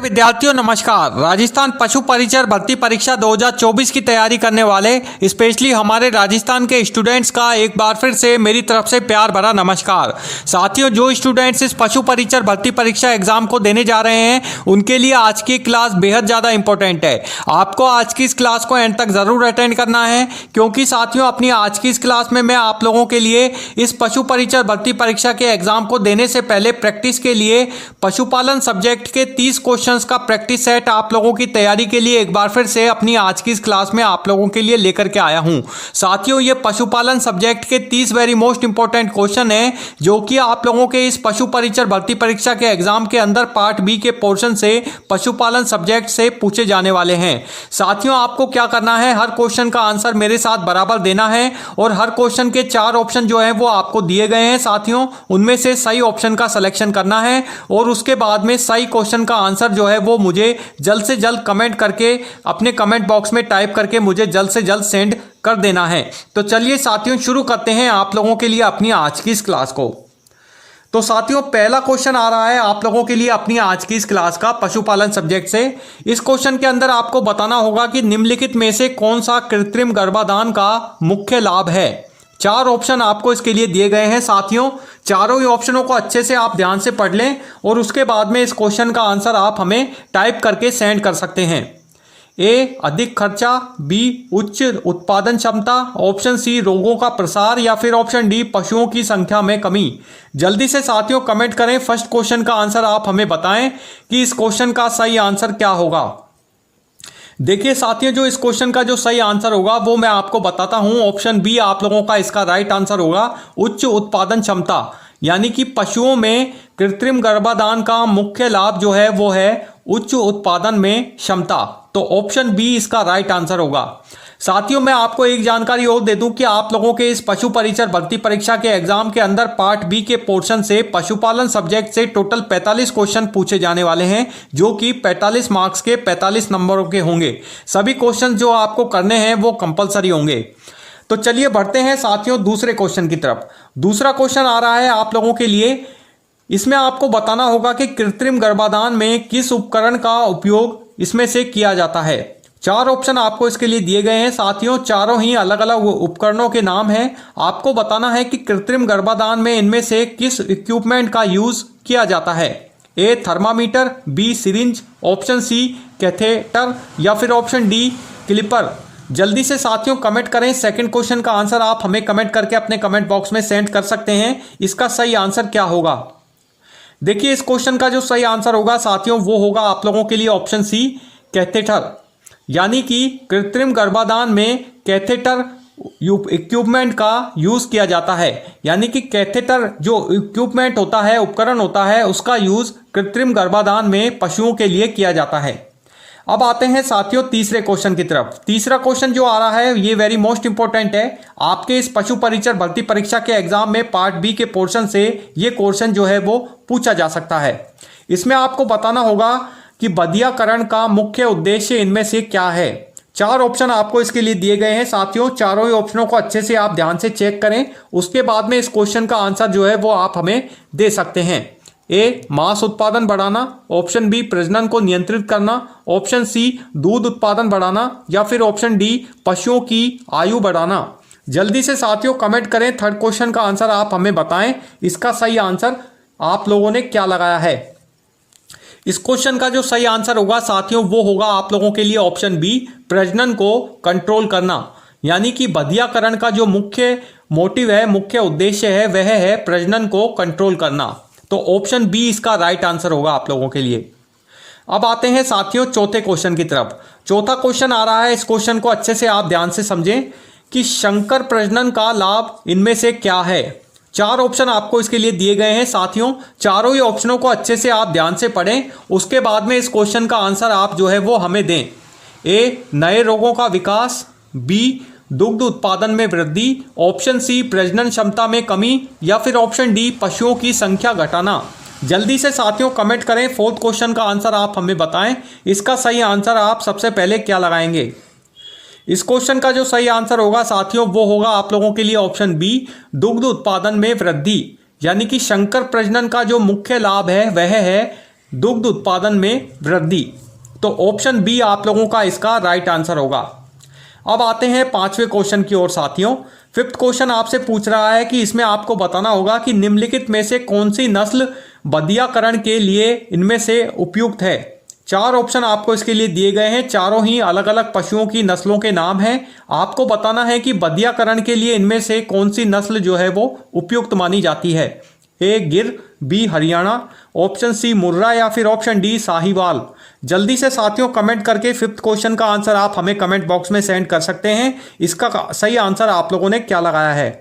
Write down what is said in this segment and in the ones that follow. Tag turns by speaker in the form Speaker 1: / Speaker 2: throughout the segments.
Speaker 1: विद्यार्थियों नमस्कार। राजस्थान पशु परिचर भर्ती परीक्षा 2024 की तैयारी करने वाले स्पेशली हमारे राजस्थान के स्टूडेंट्स का एक बार फिर से मेरी तरफ से प्यार भरा नमस्कार। साथियों, जो स्टूडेंट्स इस पशु परिचर भर्ती परीक्षा एग्जाम को देने जा रहे हैं उनके लिए आज की क्लास बेहद ज़्यादा इंपॉर्टेंट है। आपको आज की इस क्लास को एंड तक ज़रूर अटेंड करना है, क्योंकि साथियों अपनी आज की इस क्लास में मैं आप लोगों के लिए इस पशु परिचर भर्ती परीक्षा के एग्जाम को देने से पहले प्रैक्टिस के लिए पशुपालन सब्जेक्ट के 30 क्वेश्चंस का प्रैक्टिस सेट आप लोगों की तैयारी के लिए एक बार फिर से अपनी आज की इस क्लास में आप लोगों के लिए लेकर के आया हूं। साथियों, ये पशुपालन सब्जेक्ट के 30 वेरी मोस्ट इंपॉर्टेंट क्वेश्चन हैं जो कि आप लोगों के इस पशु परिचर भर्ती परीक्षा के एग्जाम के अंदर पार्ट बी के पोर्शन से पशुपालन सब्जेक्ट से पूछे जाने वाले हैं। साथियों, आपको क्या करना है, हर क्वेश्चन का आंसर मेरे साथ बराबर देना है और हर क्वेश्चन के 4 ऑप्शन जो है वो आपको दिए गए हैं। साथियों, उनमें से सही ऑप्शन का सिलेक्शन करना है और उसके बाद में सही क्वेश्चन का आंसर जो है वो मुझे जल्द से जल्द कमेंट करके अपने कमेंट बॉक्स में टाइप करके मुझे जल्द से जल्द सेंड कर देना है। तो चलिए साथियों शुरू करते हैं आप लोगों के लिए अपनी आज की इस क्लास को। तो साथियों, पहला क्वेश्चन आ रहा है आप लोगों के लिए अपनी आज की इस क्लास का पशुपालन सब्जेक्ट से। इस क्वेश्चन के अंदर आपको बताना होगा कि निम्नलिखित में से कौन सा कृत्रिम गर्भाधान का मुख्य लाभ है। 4 ऑप्शन आपको इसके लिए दिए गए हैं। साथियों, चारों ही ऑप्शनों को अच्छे से आप ध्यान से पढ़ लें और उसके बाद में इस क्वेश्चन का आंसर आप हमें टाइप करके सेंड कर सकते हैं। ए, अधिक खर्चा, बी, उच्च उत्पादन क्षमता, ऑप्शन सी, रोगों का प्रसार, या फिर ऑप्शन डी, पशुओं की संख्या में कमी। जल्दी से साथियों कमेंट करें, फर्स्ट क्वेश्चन का आंसर आप हमें बताएं कि इस क्वेश्चन का सही आंसर क्या होगा। देखिए साथियों, जो इस क्वेश्चन का जो सही आंसर होगा वो मैं आपको बताता हूं। ऑप्शन बी आप लोगों का इसका राइट आंसर होगा, उच्च उत्पादन क्षमता, यानी कि पशुओं में कृत्रिम गर्भाधान का मुख्य लाभ जो है वो है उच्च उत्पादन में क्षमता। तो ऑप्शन बी इसका राइट आंसर होगा। साथियों, मैं आपको एक जानकारी और दे दूं कि आप लोगों के इस पशु परिचर भर्ती परीक्षा के एग्जाम के अंदर पार्ट बी के पोर्शन से पशुपालन सब्जेक्ट से टोटल 45 क्वेश्चन पूछे जाने वाले हैं, जो कि 45 मार्क्स के 45 नंबरों के होंगे। सभी क्वेश्चन जो आपको करने हैं वो कंपलसरी होंगे। तो चलिए बढ़ते हैं साथियों दूसरे क्वेश्चन की तरफ। दूसरा क्वेश्चन आ रहा है आप लोगों के लिए। इसमें आपको बताना होगा कि कृत्रिम गर्भाधान में किस उपकरण का उपयोग इसमें से किया जाता है। 4 ऑप्शन आपको इसके लिए दिए गए हैं। साथियों, चारों ही अलग अलग उपकरणों के नाम हैं। आपको बताना है कि कृत्रिम गर्भाधान में इनमें से किस इक्विपमेंट का यूज किया जाता है। A, thermometer, B, syringe, option C, catheter, या फिर ऑप्शन डी, क्लिपर। जल्दी से साथियों कमेंट करें। सेकंड क्वेश्चन का आंसर आप हमें कमेंट करके अपने कमेंट बॉक्स में सेंड कर सकते हैं। इसका सही आंसर क्या होगा। देखिए, इस क्वेश्चन का जो सही आंसर होगा साथियों वो होगा आप लोगों के लिए ऑप्शन सी, कैथेटर, यानी कि कृत्रिम गर्भाधान में कैथेटर इक्विपमेंट का यूज किया जाता है। यानी कि कैथेटर जो इक्विपमेंट होता है, उपकरण होता है, उसका यूज कृत्रिम गर्भाधान में पशुओं के लिए किया जाता है। अब आते हैं साथियों तीसरे क्वेश्चन की तरफ। तीसरा क्वेश्चन जो आ रहा है ये वेरी मोस्ट इंपॉर्टेंट है। आपके इस पशु परिचर भर्ती परीक्षा के एग्जाम में पार्ट बी के पोर्शन से ये क्वेश्चन जो है वो पूछा जा सकता है। इसमें आपको बताना होगा कि बधियाकरण का मुख्य उद्देश्य इनमें से क्या है। 4 ऑप्शन आपको इसके लिए दिए गए हैं। साथियों, चारों ही ऑप्शनों को अच्छे से आप ध्यान से चेक करें, उसके बाद में इस क्वेश्चन का आंसर जो है वो आप हमें दे सकते हैं। ए, मांस उत्पादन बढ़ाना, ऑप्शन बी, प्रजनन को नियंत्रित करना, ऑप्शन सी, दूध उत्पादन बढ़ाना, या फिर ऑप्शन डी, पशुओं की आयु बढ़ाना। जल्दी से साथियों कमेंट करें, थर्ड क्वेश्चन का आंसर आप हमें बताएं, इसका सही आंसर आप लोगों ने क्या लगाया है। इस क्वेश्चन का जो सही आंसर होगा साथियों वो होगा आप लोगों के लिए ऑप्शन बी, प्रजनन को कंट्रोल करना, यानी कि बधियाकरण का जो मुख्य मोटिव है, मुख्य उद्देश्य है, वह है प्रजनन को कंट्रोल करना। तो ऑप्शन बी इसका राइट आंसर होगा आप लोगों के लिए। अब आते हैं साथियों चौथे क्वेश्चन की तरफ। चौथा क्वेश्चन आ रहा है, इस क्वेश्चन को अच्छे से आप ध्यान से समझें कि संकर प्रजनन का लाभ इनमें से क्या है। 4 ऑप्शन आपको इसके लिए दिए गए हैं। साथियों, चारों ही ऑप्शनों को अच्छे से आप ध्यान से पढ़ें, उसके बाद में इस क्वेश्चन का आंसर आप जो है वो हमें दें। ए, नए रोगों का विकास, बी, दुग्ध उत्पादन में वृद्धि, ऑप्शन सी, प्रजनन क्षमता में कमी, या फिर ऑप्शन डी, पशुओं की संख्या घटाना। जल्दी से साथियों कमेंट करें, फोर्थ क्वेश्चन का आंसर आप हमें बताएं, इसका सही आंसर आप सबसे पहले क्या लगाएंगे। इस क्वेश्चन का जो सही आंसर होगा साथियों वो होगा आप लोगों के लिए ऑप्शन बी, दुग्ध उत्पादन में वृद्धि, यानी कि संकर प्रजनन का जो मुख्य लाभ है वह है दुग्ध उत्पादन में वृद्धि। तो ऑप्शन बी आप लोगों का इसका राइट आंसर होगा। अब आते हैं 5वें क्वेश्चन की ओर साथियों। 5th क्वेश्चन आपसे पूछ रहा है कि इसमें आपको बताना होगा कि निम्नलिखित में से कौन सी नस्ल बधियाकरण के लिए इनमें से उपयुक्त है। 4 ऑप्शन आपको इसके लिए दिए गए हैं, चारों ही अलग अलग पशुओं की नस्लों के नाम हैं। आपको बताना है कि बधियाकरण के लिए इनमें से कौन सी नस्ल जो है वो उपयुक्त मानी जाती है। ए गिर, बी हरियाणा, ऑप्शन सी मुर्रा या फिर ऑप्शन डी साहिवाल। जल्दी से साथियों कमेंट करके 5th क्वेश्चन का आंसर आप हमें कमेंट बॉक्स में सेंड कर सकते हैं। इसका सही आंसर आप लोगों ने क्या लगाया है।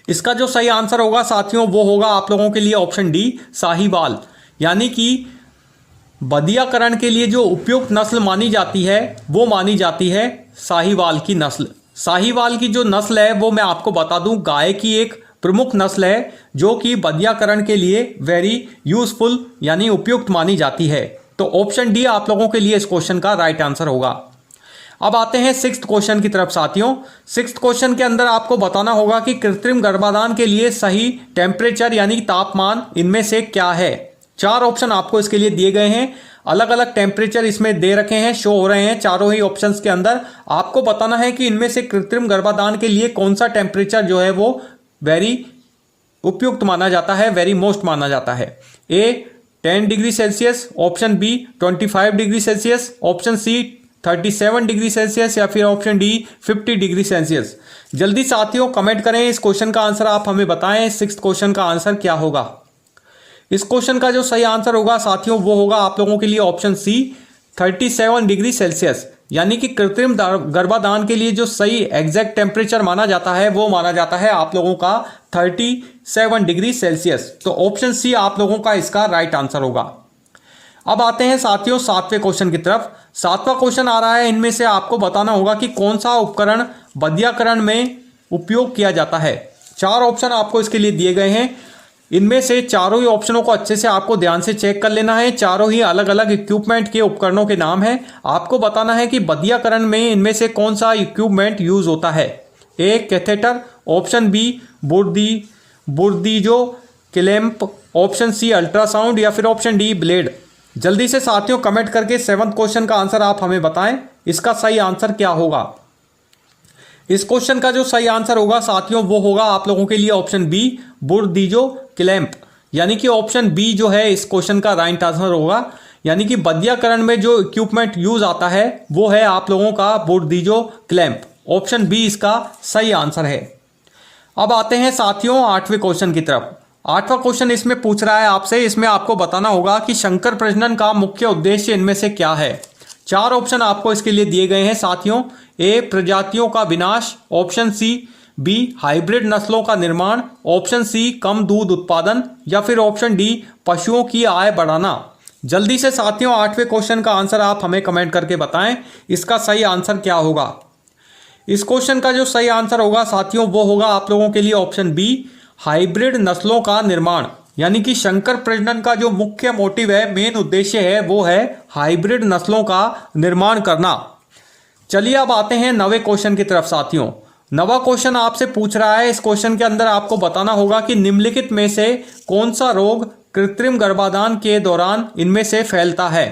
Speaker 1: इसका जो सही आंसर होगा साथियों वो होगा आप लोगों के लिए ऑप्शन डी साहिवाल। यानी कि बधियाकरण के लिए जो उपयुक्त नस्ल मानी जाती है वो मानी जाती है साहिवाल की नस्ल। साहिवाल की जो नस्ल है वो मैं आपको बता दूं गाय की एक प्रमुख नस्ल है जो कि बधियाकरण के लिए वेरी यूजफुल यानी उपयुक्त मानी जाती है। तो ऑप्शन डी आप लोगों के लिए इस क्वेश्चन का राइट आंसर होगा। अब आते हैं 6th क्वेश्चन की तरफ साथियों। 6th क्वेश्चन के अंदर आपको बताना होगा कि कृत्रिम गर्भाधान के लिए सही टेम्परेचर यानी तापमान इनमें से क्या है। 4 ऑप्शन आपको इसके लिए दिए गए हैं, अलग अलग टेम्परेचर इसमें दे रखे हैं, शो हो रहे हैं चारों ही ऑप्शंस के अंदर। आपको बताना है कि इनमें से कृत्रिम गर्भाधान के लिए कौन सा टेम्परेचर जो है वो वेरी उपयुक्त माना जाता है, वेरी मोस्ट माना जाता है। A 10 degree Celsius, option B 25 degree Celsius, option C 37 degree Celsius या फिर ऑप्शन डी 50 डिग्री सेल्सियस। जल्दी साथियों कमेंट करें, इस क्वेश्चन का आंसर आप हमें बताएं। 6th क्वेश्चन का आंसर क्या होगा। इस क्वेश्चन का जो सही आंसर होगा साथियों वो होगा आप लोगों के लिए ऑप्शन सी 37 डिग्री सेल्सियस। यानी कि कृत्रिम गर्भाधान के लिए जो सही एग्जैक्ट टेम्परेचर माना जाता है वो माना जाता है आप लोगों का 37 डिग्री सेल्सियस। तो ऑप्शन सी आप लोगों का इसका राइट आंसर होगा। अब आते हैं साथियों 7वें क्वेश्चन की तरफ। 7वां क्वेश्चन आ रहा है, इनमें से आपको बताना होगा कि कौन सा उपकरण बधियाकरण में उपयोग किया जाता है। 4 ऑप्शन आपको इसके लिए दिए गए हैं, इनमें से चारों ही ऑप्शनों को अच्छे से आपको ध्यान से चेक कर लेना है। चारों ही अलग अलग इक्विपमेंट के उपकरणों के नाम हैं। आपको बताना है कि बधियाकरण में इनमें से कौन सा इक्विपमेंट यूज होता है। A catheter, option B Burdizzo clamp, option C ultrasound या फिर ऑप्शन डी ब्लेड। जल्दी से साथियों कमेंट करके 7th क्वेश्चन का आंसर आप हमें बताएं, इसका सही आंसर क्या होगा। इस क्वेश्चन का जो सही आंसर होगा साथियों वो होगा आप लोगों के लिए ऑप्शन बी बुर्दीजो क्लैंप। यानी कि ऑप्शन बी जो है इस क्वेश्चन का राइट आंसर होगा। यानी कि बधियाकरण में जो इक्विपमेंट यूज आता है वो है आप लोगों का बुर्दीजो क्लैंप। ऑप्शन बी इसका सही आंसर है। अब आते हैं साथियों 8वें क्वेश्चन की तरफ। 8वां क्वेश्चन इसमें पूछ रहा है आपसे, इसमें आपको बताना होगा कि संकर प्रजनन का मुख्य उद्देश्य इनमें से क्या है। 4 ऑप्शन आपको इसके लिए दिए गए हैं साथियों। ए प्रजातियों का विनाश, ऑप्शन सी बी हाइब्रिड नस्लों का निर्माण, ऑप्शन सी कम दूध उत्पादन या फिर ऑप्शन डी पशुओं की आय बढ़ाना। जल्दी से साथियों 8वें क्वेश्चन का आंसर आप हमें कमेंट करके बताएं, इसका सही आंसर क्या होगा। इस क्वेश्चन का जो सही आंसर होगा साथियों वो होगा आप लोगों के लिए ऑप्शन बी हाइब्रिड नस्लों का निर्माण। यानी कि संकर प्रजनन का जो मुख्य मोटिव है, मेन उद्देश्य है वो है हाइब्रिड नस्लों का निर्माण करना। चलिए अब आते हैं 9वें क्वेश्चन की तरफ साथियों। 9वां क्वेश्चन आपसे पूछ रहा है, इस क्वेश्चन के अंदर आपको बताना होगा कि निम्नलिखित में से कौन सा रोग कृत्रिम गर्भाधान के दौरान इनमें से फैलता है।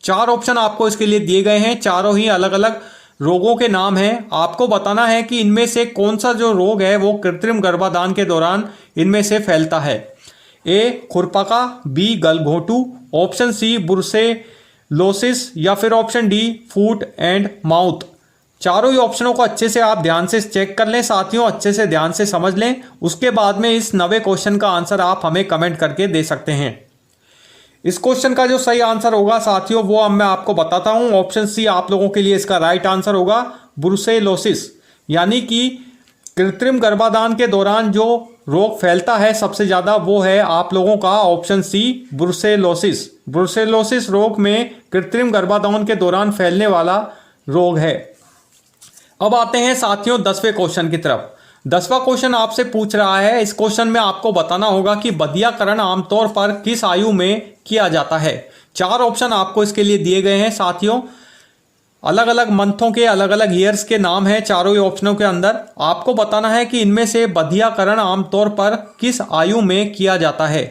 Speaker 1: 4 ऑप्शन आपको इसके लिए दिए गए हैं, चारों ही अलग अलग रोगों के नाम हैं। आपको बताना है कि इनमें से कौन सा जो रोग है वो कृत्रिम गर्भाधान के दौरान इनमें से फैलता है। ए खुरपका, बी गलघोटू, ऑप्शन सी ब्रुसेलोसिस या फिर option D foot and mouth. चारों ही ऑप्शनों को अच्छे से आप ध्यान से चेक कर लें साथियों, अच्छे से ध्यान से समझ लें। उसके बाद में इस 9वें क्वेश्चन का आंसर आप हमें कमेंट करके दे सकते हैं। इस क्वेश्चन का जो सही आंसर होगा साथियों वो अब मैं आपको बताता हूं। ऑप्शन सी आप लोगों के लिए इसका राइट आंसर होगा ब्रुसेलोसिस। यानी कि कृत्रिम गर्भाधान के दौरान जो रोग फैलता है सबसे ज्यादा वो है आप लोगों का ऑप्शन सी ब्रुसेलोसिस। ब्रुसेलोसिस रोग में कृत्रिम गर्भाधान के दौरान फैलने वाला रोग है। अब आते हैं साथियों 10वें क्वेश्चन की तरफ। 10वां क्वेश्चन आपसे पूछ रहा है, इस क्वेश्चन में आपको बताना होगा कि बधियाकरण आमतौर पर किस आयु में किया जाता है। 4 ऑप्शन आपको इसके लिए दिए गए हैं साथियों, अलग अलग मंथों के अलग अलग ईयर्स के नाम हैं चारों ही ऑप्शनों के अंदर। आपको बताना है कि इनमें से बधियाकरण आमतौर पर किस आयु में किया जाता है।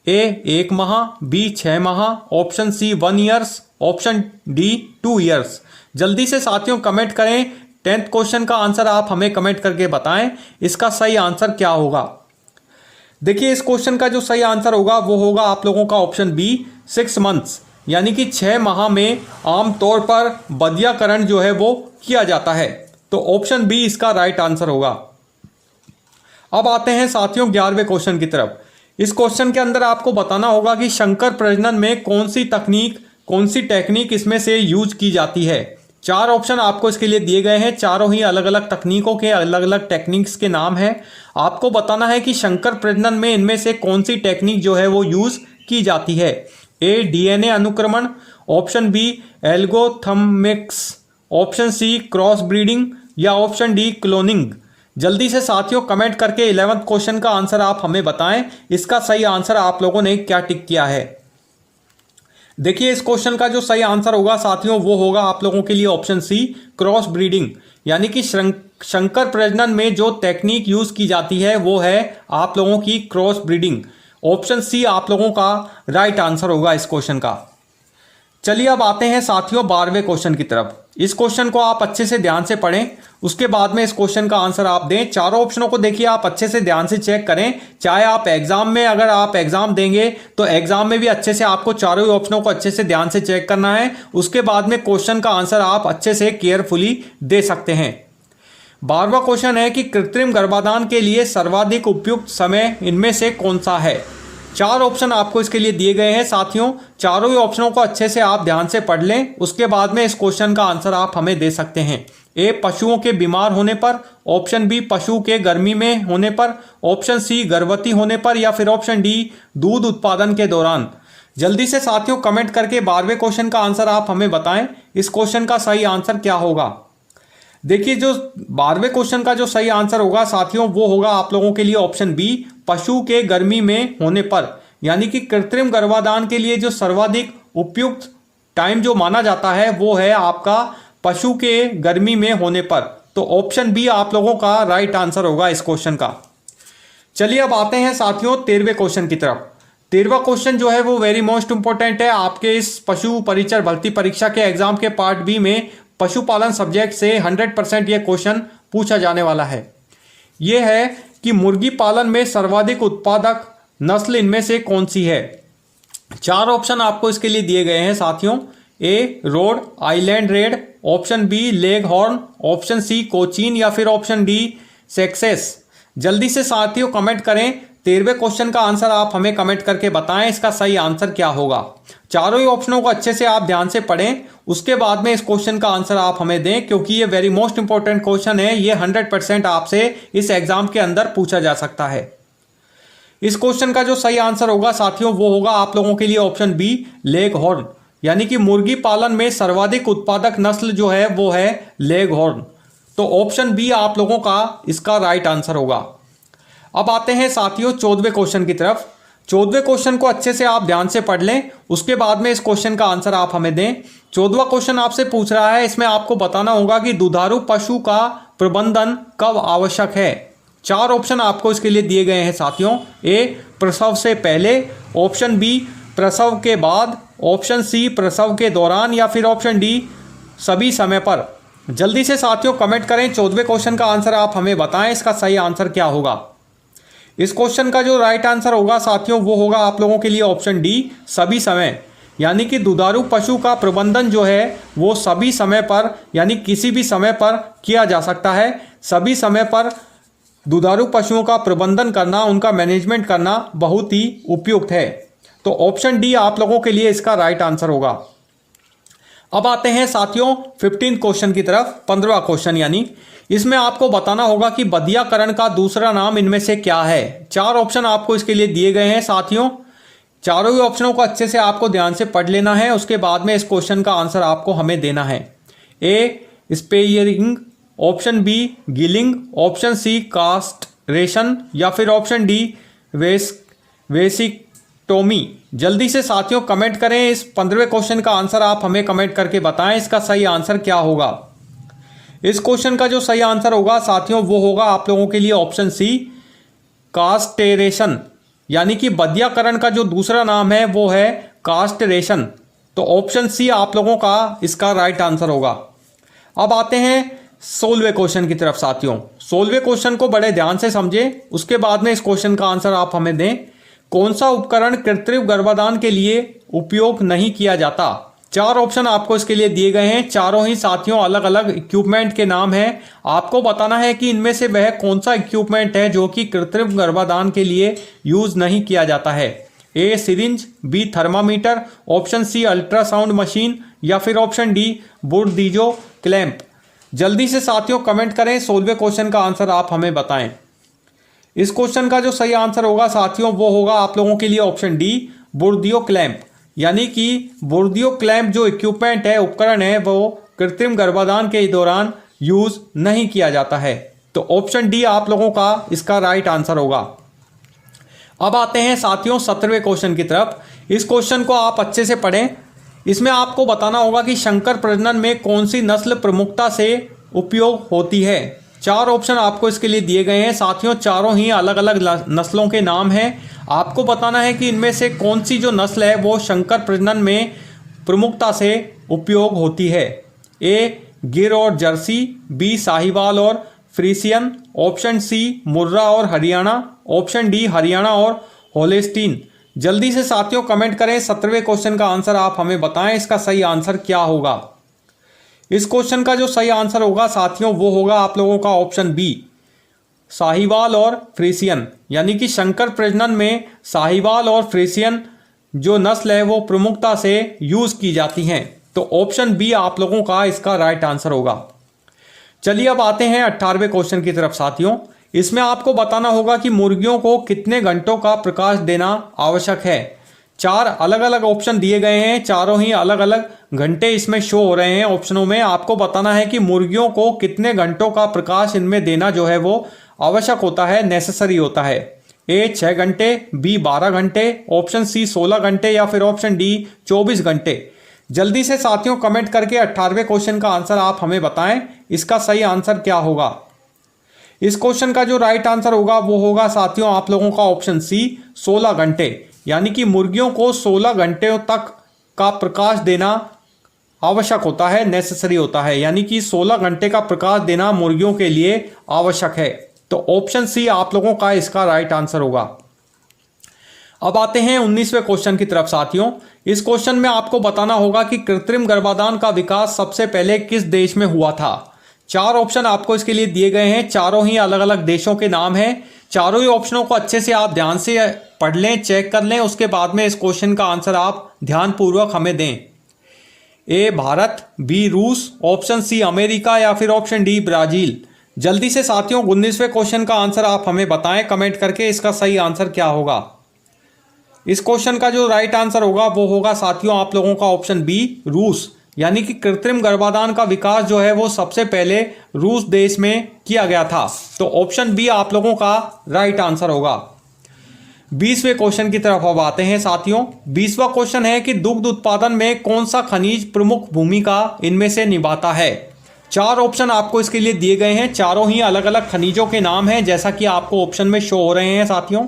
Speaker 1: ए 1 माह, बी 6 माह, option C 1 years, option D 2 years. जल्दी से साथियों कमेंट करें। 10th क्वेश्चन का आंसर आप हमें कमेंट करके बताएं, इसका सही आंसर क्या होगा। देखिए इस क्वेश्चन का जो सही आंसर होगा वो होगा आप लोगों का ऑप्शन बी 6 मंथ्स, यानी कि 6 माह में आमतौर पर बदियाकरण जो है वो किया जाता है। तो ऑप्शन बी इसका राइट आंसर होगा। अब आते हैं साथियों 11वें क्वेश्चन की तरफ। इस क्वेश्चन के अंदर आपको बताना होगा कि शंकर प्रजनन में कौन सी टेक्निक इसमें से यूज की जाती है। 4 ऑप्शन आपको इसके लिए दिए गए हैं, चारों ही अलग अलग तकनीकों के अलग अलग टेक्निक्स के नाम हैं। आपको बताना है कि शंकर प्रजनन में इनमें से कौन सी टेक्निक जो है वो यूज की जाती है। ए डीएनए अनुक्रमण, ऑप्शन बी एल्गोथर्मिक्स, ऑप्शन सी क्रॉस ब्रीडिंग या ऑप्शन डी क्लोनिंग। जल्दी से साथियों कमेंट करके 11th क्वेश्चन का आंसर आप हमें बताएं, इसका सही आंसर आप लोगों ने क्या टिक किया है। देखिए इस क्वेश्चन का जो सही आंसर होगा साथियों वो होगा आप लोगों के लिए ऑप्शन सी क्रॉस ब्रीडिंग, यानी कि शंकर प्रजनन में जो टेक्निक यूज की जाती है वो है आप लोगों की क्रॉस ब्रीडिंग। ऑप्शन सी आप लोगों का राइट आंसर होगा इस क्वेश्चन का। चलिए अब आते हैं साथियों 12वें क्वेश्चन की तरफ। इस क्वेश्चन को आप अच्छे से ध्यान से पढ़ें, उसके बाद में इस क्वेश्चन का आंसर आप दें। चारों ऑप्शनों को देखिए आप अच्छे से ध्यान से चेक करें, चाहे आप एग्जाम में अगर आप एग्जाम देंगे तो एग्जाम में भी अच्छे से आपको चारों ही ऑप्शनों को अच्छे से ध्यान से चेक करना है। उसके बाद में क्वेश्चन का आंसर आप अच्छे से केयरफुली दे सकते हैं। 12वां क्वेश्चन है कि कृत्रिम गर्भाधान के लिए सर्वाधिक उपयुक्त समय इनमें से कौन सा है। 4 ऑप्शन आपको इसके लिए दिए गए हैं साथियों, चारों ही ऑप्शनों को अच्छे से आप ध्यान से पढ़ लें, उसके बाद में इस क्वेश्चन का आंसर आप हमें दे सकते हैं। ए पशुओं के बीमार होने पर, ऑप्शन बी पशु के गर्मी में होने पर, ऑप्शन सी गर्भवती होने पर या फिर ऑप्शन डी दूध उत्पादन के दौरान। जल्दी से साथियों कमेंट करके 12वें क्वेश्चन का आंसर आप हमें बताएं, इस क्वेश्चन का सही आंसर क्या होगा। देखिए जो 12वें क्वेश्चन का जो सही आंसर होगा साथियों वो होगा आप लोगों के लिए ऑप्शन बी पशु के गर्मी में होने पर, यानी कि कृत्रिम गर्भाधान के लिए जो सर्वाधिक उपयुक्त टाइम जो माना जाता है वो है आपका पशु के गर्मी में होने पर। तो ऑप्शन बी आप लोगों का राइट आंसर होगा इस क्वेश्चन का। चलिए अब आते हैं साथियों 13वें क्वेश्चन की तरफ। 13वां क्वेश्चन जो है वो वेरी मोस्ट इंपॉर्टेंट है आपके इस पशु परिचर भर्ती परीक्षा के एग्जाम के पार्ट बी में। पशुपालन सब्जेक्ट से 100% ये क्वेश्चन पूछा जाने वाला है। ये है कि मुर्गी पालन में सर्वाधिक उत्पादक नस्ल इनमें से कौन सी है। 4 ऑप्शन आपको इसके लिए दिए गए हैं साथियों। A Rhode Island Red, option B leghorn, option C Cochin या फिर ऑप्शन डी सक्सेस। जल्दी से साथियों कमेंट करें। 13वें क्वेश्चन का आंसर आप हमें कमेंट करके बताएं, इसका सही आंसर क्या होगा। चारों ही ऑप्शनों को अच्छे से आप ध्यान से पढ़ें, उसके बाद में इस क्वेश्चन का आंसर आप हमें दें, क्योंकि ये वेरी मोस्ट इंपॉर्टेंट क्वेश्चन है। ये 100% आपसे इस एग्जाम के अंदर पूछा जा सकता है। इस क्वेश्चन का जो सही आंसर होगा साथियों वो होगा आप लोगों के लिए ऑप्शन बी लेग हॉर्न, यानी कि मुर्गी पालन में सर्वाधिक उत्पादक नस्ल जो है वो है लेग हॉर्न। तो ऑप्शन बी आप लोगों का इसका राइट आंसर होगा। अब आते हैं साथियों 14वें क्वेश्चन की तरफ। 14वें क्वेश्चन को अच्छे से आप ध्यान से पढ़ लें, उसके बाद में इस क्वेश्चन का आंसर आप हमें दें। 14वां क्वेश्चन आपसे पूछ रहा है, इसमें आपको बताना होगा कि दुधारू पशु का प्रबंधन कब आवश्यक है। 4 ऑप्शन आपको इसके लिए दिए गए हैं साथियों। ए प्रसव से पहले, ऑप्शन बी प्रसव के बाद, ऑप्शन सी प्रसव के दौरान या फिर ऑप्शन डी सभी समय पर। जल्दी से साथियों कमेंट करें, 14वें क्वेश्चन का आंसर आप हमें बताएं, इसका सही आंसर क्या होगा। इस क्वेश्चन का जो राइट आंसर होगा साथियों वो होगा आप लोगों के लिए ऑप्शन डी सभी समय, यानी कि दुधारू पशु का प्रबंधन जो है वो सभी समय पर यानी किसी भी समय पर किया जा सकता है। सभी समय पर दुधारू पशुओं का प्रबंधन करना, उनका मैनेजमेंट करना बहुत ही उपयुक्त है। तो ऑप्शन डी आप लोगों के लिए इसका राइट आंसर होगा। अब आते हैं साथियों 15 क्वेश्चन की तरफ। 15वां क्वेश्चन, यानी इसमें आपको बताना होगा कि बदियाकरण का दूसरा नाम इनमें से क्या है। 4 ऑप्शन आपको इसके लिए दिए गए हैं साथियों। चारों ही ऑप्शनों को अच्छे से आपको ध्यान से पढ़ लेना है, उसके बाद में इस क्वेश्चन का आंसर आपको हमें देना है। A spaying, option B gelding, option C castration या फिर ऑप्शन डी वेसिक्टोमी। जल्दी से साथियों कमेंट करें, इस 15वें क्वेश्चन का आंसर आप हमें कमेंट करके बताएं, इसका सही आंसर क्या होगा। इस क्वेश्चन का जो सही आंसर होगा साथियों वो होगा आप लोगों के लिए ऑप्शन सी कास्टेरेशन, यानी कि बदियाकरण का जो दूसरा नाम है वो है कास्ट्रेशन। तो ऑप्शन सी आप लोगों का इसका राइट आंसर होगा। अब आते हैं 16वें क्वेश्चन की तरफ साथियों। 16वें क्वेश्चन को बड़े ध्यान से समझें, उसके बाद में इस क्वेश्चन का आंसर आप हमें दें। कौन सा उपकरण कृत्रिम गर्भाधान के लिए उपयोग नहीं किया जाता? 4 ऑप्शन आपको इसके लिए दिए गए हैं। चारों ही साथियों अलग अलग इक्विपमेंट के नाम हैं। आपको बताना है कि इनमें से वह कौन सा इक्विपमेंट है जो कि कृत्रिम गर्भाधान के लिए यूज नहीं किया जाता है। A syringe, B thermometer, option C ultrasound machine या फिर ऑप्शन डी बुर्दीजो क्लैंप। जल्दी से साथियों कमेंट करें, 16वें क्वेश्चन का आंसर आप हमें बताएं। इस क्वेश्चन का जो सही आंसर होगा साथियों वो होगा आप लोगों के लिए ऑप्शन डी बुर्दियो क्लैंप। यानी कि बुर्दियो क्लैंप जो इक्विपमेंट है, उपकरण है, वो कृत्रिम गर्भाधान के दौरान यूज नहीं किया जाता है। तो ऑप्शन डी आप लोगों का इसका राइट आंसर होगा। अब आते हैं साथियों 17वें क्वेश्चन की तरफ। इस क्वेश्चन को आप अच्छे से पढ़ें। इसमें आपको बताना होगा कि शंकर प्रजनन में कौन सी नस्ल प्रमुखता से उपयोग होती है। 4 ऑप्शन आपको इसके लिए दिए गए हैं साथियों। चारों ही अलग अलग नस्लों के नाम हैं। आपको बताना है कि इनमें से कौन सी जो नस्ल है वो शंकर प्रजनन में प्रमुखता से उपयोग होती है। ए गिर और जर्सी, बी साहिवाल और फ्रीसियन, ऑप्शन सी मुर्रा और हरियाणा, ऑप्शन डी हरियाणा और होलेस्टीन। जल्दी से साथियों कमेंट करें, 17वें क्वेश्चन का आंसर आप हमें बताएं, इसका सही आंसर क्या होगा। इस क्वेश्चन का जो सही आंसर होगा साथियों वो होगा आप लोगों का ऑप्शन बी साहिवाल और फ्रीसियन। यानी कि शंकर प्रजनन में साहिवाल और फ्रीसियन जो नस्ल है वो प्रमुखता से यूज की जाती हैं। तो ऑप्शन बी आप लोगों का इसका राइट आंसर होगा। चलिए अब आते हैं 18वें क्वेश्चन की तरफ साथियों। इसमें आपको बताना होगा कि मुर्गियों को कितने घंटों का प्रकाश देना आवश्यक है। 4 अलग अलग ऑप्शन दिए गए हैं। चारों ही अलग अलग घंटे इसमें शो हो रहे हैं ऑप्शनों में। आपको बताना है कि मुर्गियों को कितने घंटों का प्रकाश इनमें देना जो है वो आवश्यक होता है, नेसेसरी होता है। ए 6 घंटे, बी 12 घंटे, ऑप्शन सी 16 घंटे या फिर ऑप्शन डी 24 घंटे। जल्दी से साथियों कमेंट करके 18वें क्वेश्चन का आंसर आप हमें बताएं, इसका सही आंसर क्या होगा। इस क्वेश्चन का जो राइट आंसर होगा वो होगा साथियों आप लोगों का ऑप्शन सी 16 घंटे। यानी कि मुर्गियों को 16 घंटे तक का प्रकाश देना आवश्यक होता है, नेसेसरी होता है। यानी कि 16 घंटे का प्रकाश देना मुर्गियों के लिए आवश्यक है। तो ऑप्शन सी आप लोगों का इसका राइट आंसर होगा। अब आते हैं 19वें क्वेश्चन की तरफ साथियों। इस क्वेश्चन में आपको बताना होगा कि कृत्रिम गर्भाधान का विकास सबसे पहले किस देश में हुआ था। 4 ऑप्शन आपको इसके लिए दिए गए हैं। चारों ही अलग अलग देशों के नाम हैं। चारों ही ऑप्शनों को अच्छे से आप ध्यान से पढ़ लें, चेक कर लें, उसके बाद में इस क्वेश्चन का आंसर आप ध्यानपूर्वक हमें दें। ए भारत, बी रूस, ऑप्शन सी अमेरिका या फिर ऑप्शन डी ब्राजील। जल्दी से साथियों 19वें क्वेश्चन का आंसर आप हमें बताएं कमेंट करके, इसका सही आंसर क्या होगा। इस क्वेश्चन का जो राइट आंसर होगा वो होगा साथियों आप लोगों का ऑप्शन बी रूस। यानी कि कृत्रिम गर्भाधान का विकास जो है वो सबसे पहले रूस देश में किया गया था। तो ऑप्शन बी आप लोगों का राइट आंसर होगा। 20वें क्वेश्चन की तरफ अब आते हैं साथियों। 20वां क्वेश्चन है कि दुग्ध उत्पादन में कौन सा खनिज प्रमुख भूमिका इनमें से निभाता है। 4 ऑप्शन आपको इसके लिए दिए गए हैं। चारों ही अलग अलग खनिजों के नाम हैं, जैसा कि आपको ऑप्शन में शो हो रहे हैं साथियों।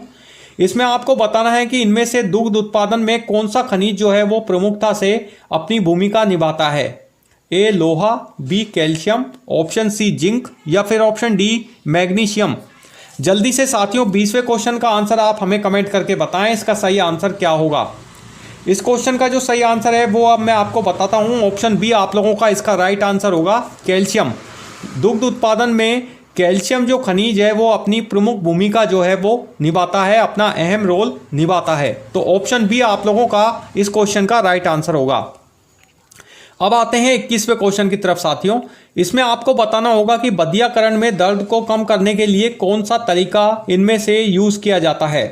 Speaker 1: इसमें आपको बताना है कि इनमें से दुग्ध उत्पादन में कौन सा खनिज जो है वो प्रमुखता से अपनी भूमिका निभाता है। ए लोहा, B calcium, option C zinc या फिर ऑप्शन डी मैग्नीशियम। जल्दी से साथियों 20वें क्वेश्चन का आंसर आप हमें कमेंट करके बताएं, इसका सही आंसर क्या होगा। इस क्वेश्चन का जो सही आंसर है वो अब मैं आपको बताता हूं। ऑप्शन बी आप लोगों का इसका राइट आंसर होगा, कैल्शियम। दुग्ध उत्पादन में कैल्शियम जो खनिज है वो अपनी प्रमुख भूमिका जो है वो निभाता है, अपना अहम रोल निभाता है। तो ऑप्शन बी आप लोगों का इस क्वेश्चन का राइट आंसर होगा। अब आते हैं 21वें क्वेश्चन की तरफ साथियों। इसमें आपको बताना होगा कि बदियाकरण में दर्द को कम करने के लिए कौन सा तरीका इनमें से यूज किया जाता है।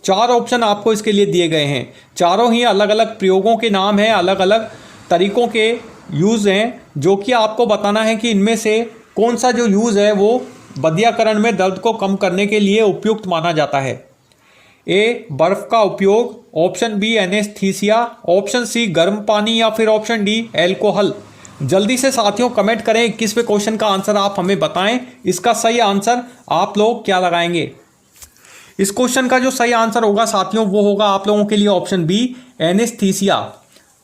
Speaker 1: 4 ऑप्शन आपको इसके लिए दिए गए हैं। चारों ही अलग अलग प्रयोगों के नाम हैं, अलग अलग तरीकों के यूज हैं, जो कि आपको बताना है कि इनमें से कौन सा जो यूज है वो बदियाकरण में दर्द को कम करने के लिए उपयुक्त माना जाता है। ए बर्फ का उपयोग, option B anaesthesia, option C गर्म पानी या फिर ऑप्शन डी एल्कोहल। जल्दी से साथियों कमेंट करें, 21वें क्वेश्चन का आंसर आप हमें बताएं, इसका सही आंसर आप लोग क्या लगाएंगे। इस क्वेश्चन का जो सही आंसर होगा साथियों वो होगा आप लोगों के लिए ऑप्शन बी, एनेस्थीसिया।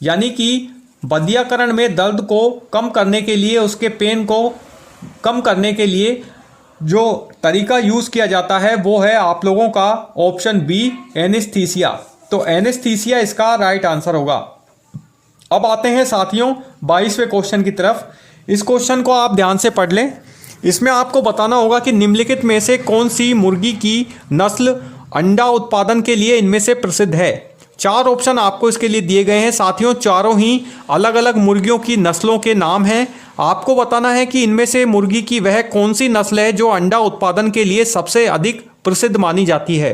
Speaker 1: यानी कि बधियाकरण में दर्द को कम करने के लिए, उसके पेन को कम करने के लिए जो तरीका यूज़ किया जाता है वो है आप लोगों का ऑप्शन बी, एनेस्थीसिया। तो एनेस्थीसिया इसका राइट आंसर होगा। अब आते हैं साथियों 22वें क्वेश्चन की तरफ। इस क्वेश्चन को आप ध्यान से पढ़ लें। इसमें आपको बताना होगा कि निम्नलिखित में से कौन सी मुर्गी की नस्ल अंडा उत्पादन के लिए इनमें से प्रसिद्ध है। 4 ऑप्शन आपको इसके लिए दिए गए हैं साथियों। चारों ही अलग अलग मुर्गियों की नस्लों के नाम हैं। आपको बताना है कि इनमें से मुर्गी की वह कौन सी नस्ल है जो अंडा उत्पादन के लिए सबसे अधिक प्रसिद्ध मानी जाती है।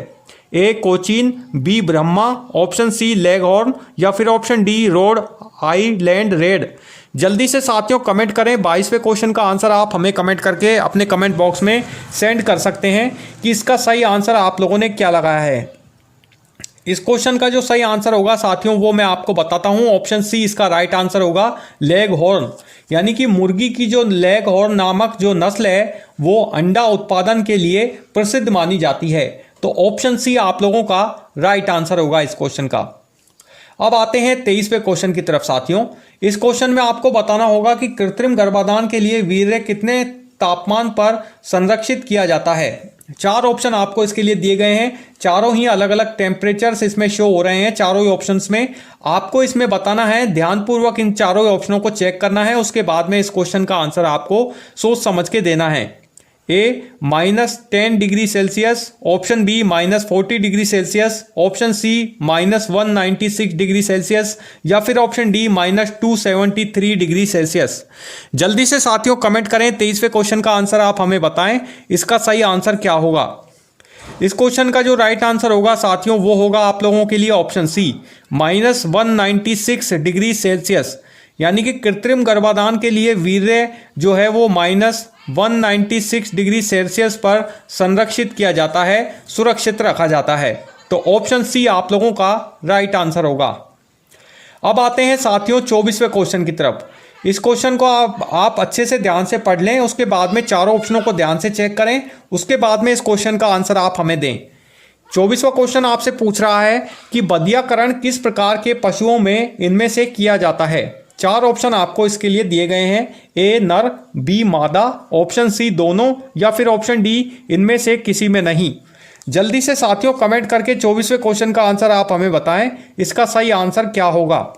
Speaker 1: A Cochin, B Brahma, option C leghorn या फिर option D Rhode Island Red. जल्दी से साथियों कमेंट करें। 22वें क्वेश्चन का आंसर आप हमें कमेंट करके अपने कमेंट बॉक्स में सेंड कर सकते हैं कि इसका सही आंसर आप लोगों ने क्या लगाया है। इस क्वेश्चन का जो सही आंसर होगा साथियों वो मैं आपको बताता हूं। ऑप्शन सी इसका राइट आंसर होगा, लेग हॉर्न। यानी कि मुर्गी की जो लेग हॉर्न नामक जो नस्ल है वो अंडा उत्पादन के लिए प्रसिद्ध मानी जाती है। तो ऑप्शन सी आप लोगों का राइट आंसर होगा इस क्वेश्चन का। अब आते हैं 23वें क्वेश्चन की तरफ साथियों। इस क्वेश्चन में आपको बताना होगा कि कृत्रिम गर्भाधान के लिए वीर्य कितने तापमान पर संरक्षित किया जाता है। 4 ऑप्शन आपको इसके लिए दिए गए हैं। चारों ही अलग अलग टेम्परेचर्स इसमें शो हो रहे हैं चारों ही ऑप्शंस में। आपको इसमें बताना है, ध्यानपूर्वक इन चारों ही ऑप्शनों को चेक करना है। उसके बाद में इस क्वेश्चन का आंसर आपको सोच समझ के देना है। A -10 degree Celsius, option B -40 degree Celsius, option C -196 degree Celsius या फिर ऑप्शन डी -273 डिग्री सेल्सियस। जल्दी से साथियों कमेंट करें। 23वें क्वेश्चन का आंसर आप हमें बताएं, इसका सही आंसर क्या होगा। इस क्वेश्चन का जो राइट आंसर होगा साथियों वो होगा आप लोगों के लिए ऑप्शन सी, -196 डिग्री सेल्सियस। यानी कि कृत्रिम गर्भाधान के लिए वीर्य जो है वो -196 डिग्री सेल्सियस पर संरक्षित किया जाता है, सुरक्षित रखा जाता है। तो ऑप्शन सी आप लोगों का राइट आंसर होगा। अब आते हैं साथियों 24वें क्वेश्चन की तरफ। इस क्वेश्चन को आप अच्छे से ध्यान से पढ़ लें। उसके बाद में चारों ऑप्शनों को ध्यान से चेक करें। उसके बाद में इस क्वेश्चन का आंसर आप हमें दें। 24वां क्वेश्चन आपसे पूछ रहा है कि बधियाकरण किस प्रकार के पशुओं में इनमें से किया जाता है। 4 ऑप्शन आपको इसके लिए दिए गए हैं। ए नर, बी मादा, ऑप्शन सी दोनों या फिर ऑप्शन डी इनमें से किसी में नहीं। जल्दी से साथियों कमेंट करके 24वें क्वेश्चन का आंसर आप हमें बताएं, इसका सही आंसर क्या होगा।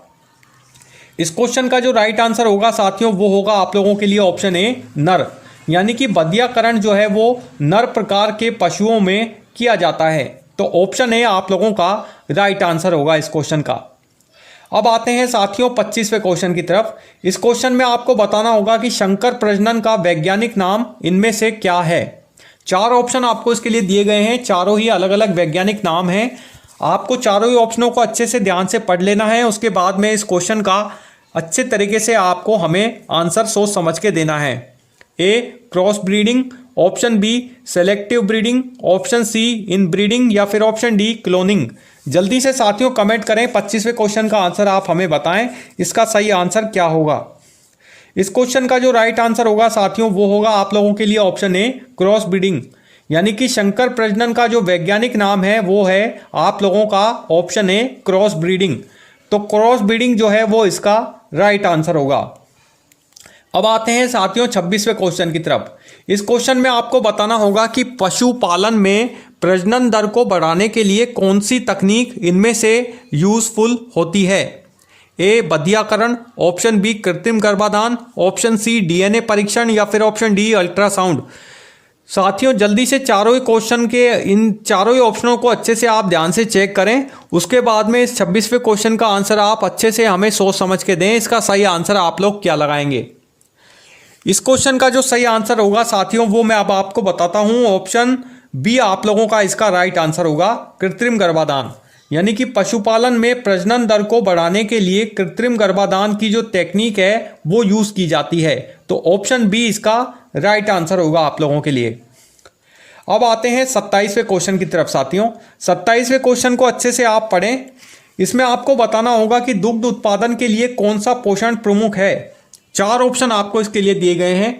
Speaker 1: इस क्वेश्चन का जो राइट आंसर होगा साथियों वो होगा आप लोगों के लिए ऑप्शन ए नर। यानी कि बधियाकरण जो है वो नर प्रकार के पशुओं में किया जाता है। तो ऑप्शन ए आप लोगों का राइट आंसर होगा इस क्वेश्चन का। अब आते हैं साथियों 25वें क्वेश्चन की तरफ। इस क्वेश्चन में आपको बताना होगा कि शंकर प्रजनन का वैज्ञानिक नाम इनमें से क्या है। 4 ऑप्शन आपको इसके लिए दिए गए हैं। चारों ही अलग अलग वैज्ञानिक नाम हैं। आपको चारों ही ऑप्शनों को अच्छे से ध्यान से पढ़ लेना है। उसके बाद में इस क्वेश्चन का अच्छे तरीके से आपको हमें आंसर सोच समझ के देना है। A cross breeding, option B selective breeding, option C inbreeding या फिर ऑप्शन डी क्लोनिंग। जल्दी से साथियों कमेंट करें। 25वें क्वेश्चन का आंसर आप हमें बताएं, इसका सही आंसर क्या होगा। इस क्वेश्चन का जो राइट आंसर होगा साथियों वो होगा आप लोगों के लिए ऑप्शन ए क्रॉस ब्रीडिंग। यानी कि शंकर प्रजनन का जो वैज्ञानिक नाम है वो है आप लोगों का ऑप्शन ए क्रॉस ब्रीडिंग। तो क्रॉस ब्रीडिंग जो है वो इसका राइट आंसर होगा। अब आते हैं साथियों 26वें क्वेश्चन की तरफ। इस क्वेश्चन में आपको बताना होगा कि पशुपालन में प्रजनन दर को बढ़ाने के लिए कौन सी तकनीक इनमें से यूजफुल होती है। ए बधियाकरण, ऑप्शन बी कृत्रिम गर्भाधान, ऑप्शन सी डीएनए परीक्षण या फिर ऑप्शन डी अल्ट्रासाउंड। साथियों जल्दी से चारों ही क्वेश्चन के इन चारों ही ऑप्शनों को अच्छे से आप ध्यान से चेक करें। उसके बाद में इस 26वें क्वेश्चन का आंसर आप अच्छे से हमें सोच समझ के दें, इसका सही आंसर आप लोग क्या लगाएंगे। इस क्वेश्चन का जो सही आंसर होगा साथियों वो मैं अब आपको बताता हूं। ऑप्शन बी आप लोगों का इसका राइट आंसर होगा, कृत्रिम गर्भाधान। यानी कि पशुपालन में प्रजनन दर को बढ़ाने के लिए कृत्रिम गर्भाधान की जो टेक्निक है वो यूज की जाती है। तो ऑप्शन बी इसका राइट आंसर होगा आप लोगों के लिए। अब आते हैं 27वें क्वेश्चन की तरफ साथियों। 27वें क्वेश्चन को अच्छे से आप पढ़ें। इसमें आपको बताना होगा कि दुग्ध उत्पादन के लिए कौन सा पोषण प्रमुख है। 4 ऑप्शन आपको इसके लिए दिए गए हैं।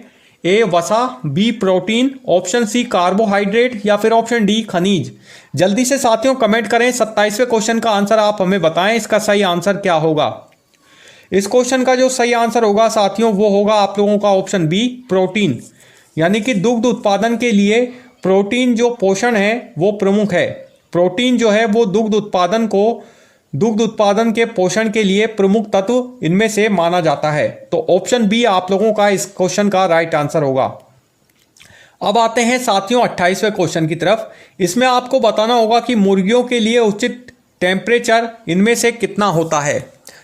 Speaker 1: ए वसा, B protein, option C carbohydrate या फिर ऑप्शन डी खनिज। जल्दी से साथियों कमेंट करें, 27वें क्वेश्चन का आंसर आप हमें बताएं, इसका सही आंसर क्या होगा। इस क्वेश्चन का जो सही आंसर होगा साथियों वो होगा आप लोगों का ऑप्शन बी प्रोटीन, यानी कि दुग्ध उत्पादन के लिए प्रोटीन जो पोषण है वो प्रमुख है। प्रोटीन जो है वो दुग्ध उत्पादन के पोषण के लिए प्रमुख तत्व इनमें से माना जाता है। तो ऑप्शन बी आप लोगों का इस क्वेश्चन का राइट आंसर होगा। अब आते हैं साथियों 28वें क्वेश्चन की तरफ। इसमें आपको बताना होगा कि मुर्गियों के लिए उचित टेम्परेचर इनमें से कितना होता है।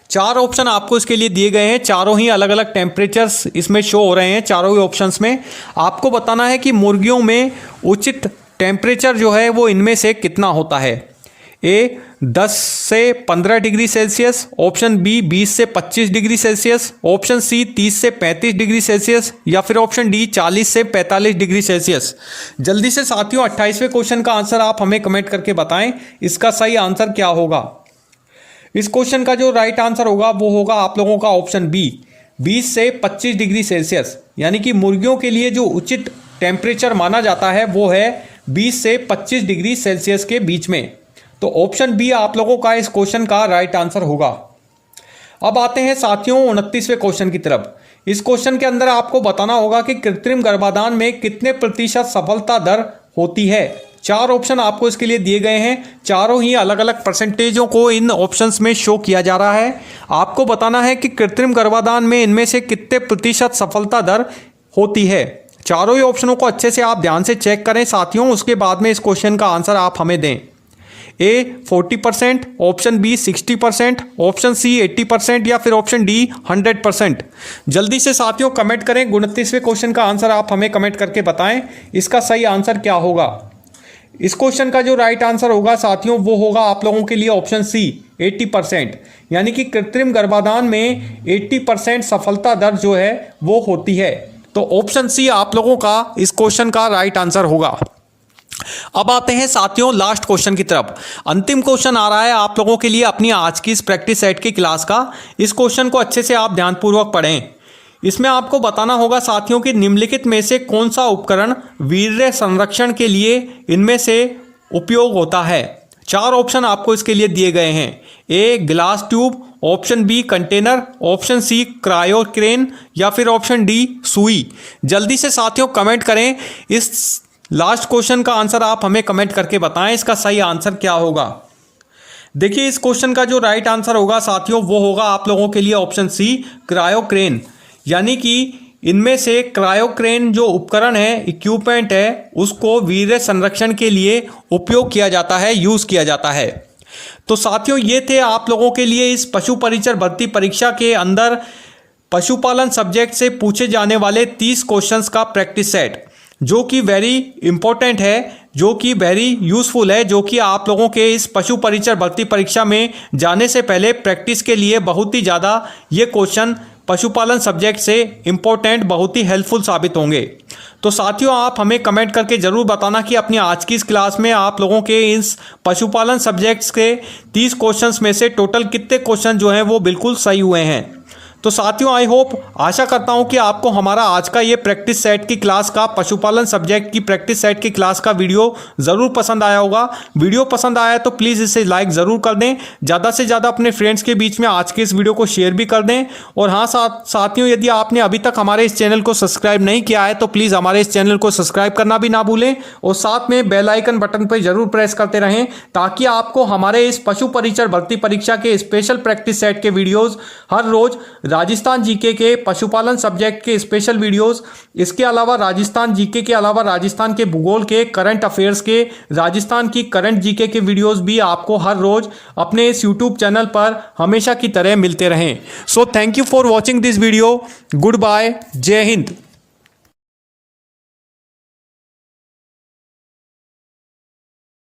Speaker 1: 4 ऑप्शन आपको इसके लिए दिए गए हैं, चारों ही अलग अलग टेम्परेचर्स इसमें शो हो रहे हैं। चारों ही ऑप्शंस में आपको बताना है कि मुर्गियों में उचित टेम्परेचर जो है वो इनमें से कितना होता है। ए 10 से 15 डिग्री सेल्सियस, ऑप्शन बी 20 से 25 डिग्री सेल्सियस, ऑप्शन सी 30 से 35 डिग्री सेल्सियस या फिर ऑप्शन डी 40 से 45 डिग्री सेल्सियस। जल्दी से साथियों 28वें क्वेश्चन का आंसर आप हमें कमेंट करके बताएं, इसका सही आंसर क्या होगा। इस क्वेश्चन का जो राइट आंसर होगा वो होगा आप लोगों का ऑप्शन बी 20 से 25 डिग्री सेल्सियस, यानी कि मुर्गियों के लिए जो उचित टेम्परेचर माना जाता है वो है 20 से 25 डिग्री सेल्सियस के बीच में। तो ऑप्शन बी आप लोगों का इस क्वेश्चन का राइट आंसर होगा। अब आते हैं साथियों 29वें क्वेश्चन की तरफ। इस क्वेश्चन के अंदर आपको बताना होगा कि कृत्रिम गर्भाधान में कितने प्रतिशत सफलता दर होती है। 4 ऑप्शन आपको इसके लिए दिए गए हैं, चारों ही अलग अलग परसेंटेजों को इन ऑप्शंस में शो किया जा रहा है। आपको बताना है कि कृत्रिम गर्भाधान में इनमें से कितने प्रतिशत सफलता दर होती है। चारों ही ऑप्शनों को अच्छे से आप ध्यान से चेक करें साथियों, उसके बाद में इस क्वेश्चन का आंसर आप हमें दें। ए 40%, ऑप्शन बी 60%, ऑप्शन सी 80% या फिर ऑप्शन डी 100%। जल्दी से साथियों कमेंट करें, 29वें क्वेश्चन का आंसर आप हमें कमेंट करके बताएं, इसका सही आंसर क्या होगा। इस क्वेश्चन का जो राइट आंसर होगा साथियों वो होगा आप लोगों के लिए ऑप्शन सी 80%, यानी कि कृत्रिम गर्भाधान में 80% सफलता दर जो है वो होती है। तो ऑप्शन सी आप लोगों का इस क्वेश्चन का राइट आंसर होगा। अब आते हैं साथियों लास्ट क्वेश्चन की तरफ। अंतिम क्वेश्चन आ रहा है आप लोगों के लिए अपनी आज की इस प्रैक्टिस सेट की क्लास का। इस क्वेश्चन को अच्छे से आप ध्यानपूर्वक पढ़ें। इसमें आपको बताना होगा साथियों कि निम्नलिखित में से कौन सा उपकरण वीर्य संरक्षण के लिए इनमें से उपयोग होता है। 4 ऑप्शन आपको इसके लिए दिए गए हैं। A glass tube, option B container, option C cryocan या फिर ऑप्शन डी सुई। जल्दी से साथियों कमेंट करें, इस लास्ट क्वेश्चन का आंसर आप हमें कमेंट करके बताएं, इसका सही आंसर क्या होगा। देखिए इस क्वेश्चन का जो राइट आंसर होगा साथियों वो होगा आप लोगों के लिए ऑप्शन सी क्रायोक्रेन, यानी कि इनमें से क्रायोक्रेन जो उपकरण है, इक्विपमेंट है, उसको वीर्य संरक्षण के लिए उपयोग किया जाता है, यूज किया जाता है। तो साथियों ये थे आप लोगों के लिए इस पशु परिचर भर्ती परीक्षा के अंदर पशुपालन सब्जेक्ट से पूछे जाने वाले 30 क्वेश्चंस का प्रैक्टिस सेट, जो कि वेरी इंपॉर्टेंट है, जो कि वेरी यूजफुल है, जो कि आप लोगों के इस पशु परिचर भर्ती परीक्षा में जाने से पहले प्रैक्टिस के लिए बहुत ही ज़्यादा ये क्वेश्चन पशुपालन सब्जेक्ट से इंपॉर्टेंट, बहुत ही हेल्पफुल साबित होंगे। तो साथियों आप हमें कमेंट करके ज़रूर बताना कि अपनी आज की इस क्लास में आप लोगों के इस पशुपालन सब्जेक्ट्स के 30 क्वेश्चंस में से टोटल कितने क्वेश्चन जो हैं वो बिल्कुल सही हुए हैं। तो साथियों आई होप, आशा करता हूं कि आपको हमारा आज का ये प्रैक्टिस सेट की क्लास का पशुपालन सब्जेक्ट की प्रैक्टिस सेट की क्लास का वीडियो ज़रूर पसंद आया होगा। वीडियो पसंद आया तो प्लीज़ इसे लाइक ज़रूर कर दें, ज़्यादा से ज़्यादा अपने फ्रेंड्स के बीच में आज के इस वीडियो को शेयर भी कर दें। और हाँ साथियों, यदि आपने अभी तक हमारे इस चैनल को सब्सक्राइब नहीं किया है तो प्लीज़ हमारे इस चैनल को सब्सक्राइब करना भी ना भूलें और साथ में बेल आइकन बटन पर जरूर प्रेस करते रहें, ताकि आपको हमारे इस पशु परिचर भर्ती परीक्षा के स्पेशल प्रैक्टिस सेट के वीडियोज़ हर रोज़ राजस्थान जीके के पशुपालन सब्जेक्ट के स्पेशल वीडियोस, इसके अलावा राजस्थान जीके के अलावा राजस्थान के भूगोल के, करंट अफेयर्स के, राजस्थान की करंट जीके के वीडियोस भी आपको हर रोज अपने इस यूट्यूब चैनल पर हमेशा की तरह मिलते रहें। So thank you for watching this video. Good bye, जय हिंद।